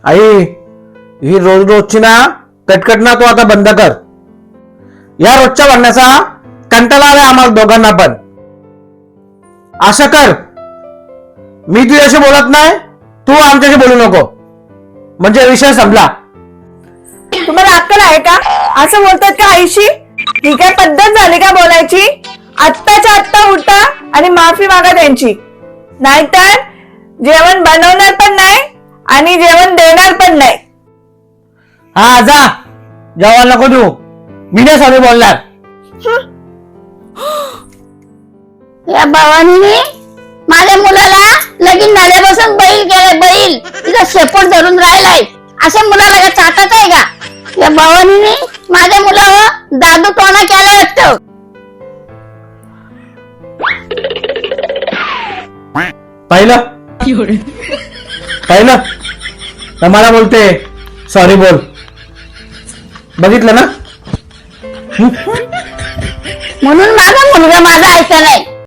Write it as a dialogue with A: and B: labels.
A: आई, ही रोज रोजची ना कटकट ना तू आता बंद कर. या रोजच्या भांडण्याचा कंटाळा आलाय आम्हाला दोघांना पण. असं कर, मी तुझ्याशी बोलत नाही, तू आमच्याशी बोलू नको, म्हणजे विषय संपला.
B: तुम्हाला अक्कल आहे का? असं बोलतात का आईशी? ही काय पद्धत झाली का बोलायची? आत्ताच्या आत्ता उठा आणि माफी मागा त्यांची, नाहीतर जेवण बनवणार पण नाही आणि जेवण देणार पण नाही.
A: हा जा, जेवायला नको देऊ, मी नाही सॉरी बोलणार.
C: या भावानी माझ्या मुलाला लगीन झाल्यापासून बैल केलाय, बैल तिचा शेपूट धरून राहिलाय. अशा मुलाला का चाटत आहे का? या भावानी माझ्या मुलावर दादू टोना केला वाटतं.
A: पाहिलं पाहिलं, तर मला बोलते सॉरी बोल. बघितलं ना?
C: म्हणून माझा मुलगा माझा ऐकलाय.